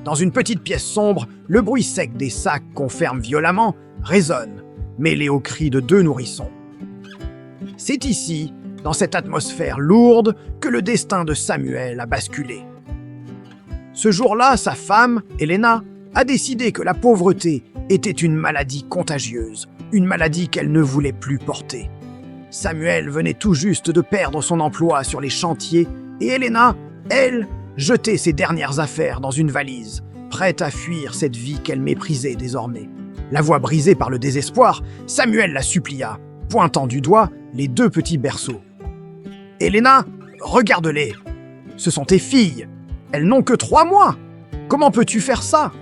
Dans une petite pièce sombre, le bruit sec des sacs qu'on ferme violemment résonne, mêlé aux cris de deux nourrissons. C'est ici, dans cette atmosphère lourde, que le destin de Samuel a basculé. Ce jour-là, sa femme, Helena, a décidé que la pauvreté était une maladie contagieuse, une maladie qu'elle ne voulait plus porter. Samuel venait tout juste de perdre son emploi sur les chantiers et Helena, elle, jetait ses dernières affaires dans une valise, prête à fuir cette vie qu'elle méprisait désormais. La voix brisée par le désespoir, Samuel la supplia, pointant du doigt les deux petits berceaux. « Helena, regarde-les. Ce sont tes filles. Elles n'ont que 3 mois. Comment peux-tu faire ça ?»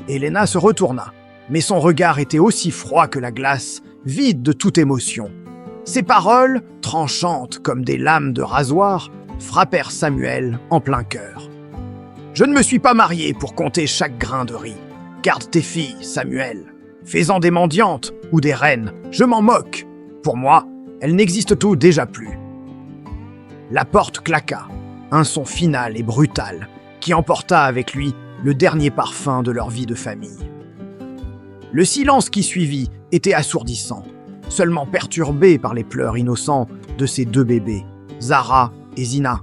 Helena se retourna, mais son regard était aussi froid que la glace, vide de toute émotion. Ses paroles, tranchantes comme des lames de rasoir, frappèrent Samuel en plein cœur. « Je ne me suis pas marié pour compter chaque grain de riz. Garde tes filles, Samuel. Fais-en des mendiantes ou des reines, je m'en moque. Pour moi, elles n'existent tout déjà plus. » La porte claqua, un son final et brutal qui emporta avec lui le dernier parfum de leur vie de famille. Le silence qui suivit était assourdissant, seulement perturbé par les pleurs innocents de ses 2 bébés, Zara et Zina.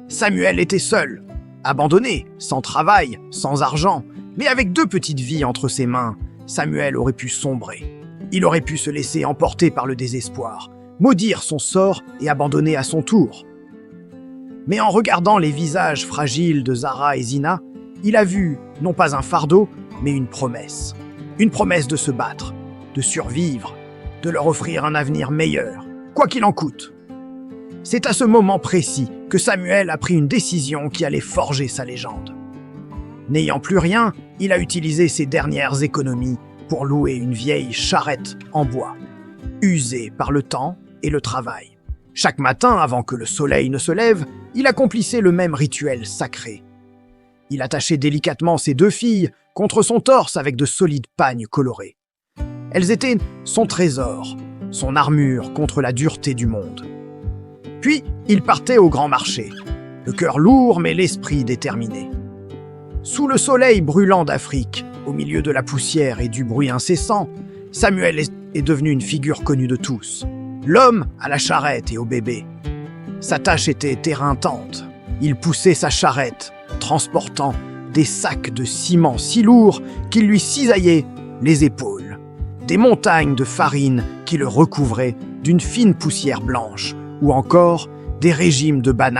Samuel était seul, abandonné, sans travail, sans argent, mais avec 2 petites vies entre ses mains, Samuel aurait pu sombrer. Il aurait pu se laisser emporter par le désespoir, maudire son sort et abandonner à son tour. Mais en regardant les visages fragiles de Zara et Zina, il a vu non pas un fardeau, mais une promesse. Une promesse de se battre, de survivre, de leur offrir un avenir meilleur, quoi qu'il en coûte. C'est à ce moment précis que Samuel a pris une décision qui allait forger sa légende. N'ayant plus rien, il a utilisé ses dernières économies pour louer une vieille charrette en bois, usée par le temps et le travail. Chaque matin, avant que le soleil ne se lève, il accomplissait le même rituel sacré. Il attachait délicatement ses 2 filles contre son torse avec de solides pagnes colorées. Elles étaient son trésor, son armure contre la dureté du monde. Puis, il partait au grand marché, le cœur lourd mais l'esprit déterminé. Sous le soleil brûlant d'Afrique, au milieu de la poussière et du bruit incessant, Samuel est devenu une figure connue de tous. L'homme à la charrette et au bébé. Sa tâche était éreintante. Il poussait sa charrette, transportant des sacs de ciment si lourds qu'ils lui cisaillaient les épaules. Des montagnes de farine qui le recouvraient d'une fine poussière blanche, ou encore des régimes de bananes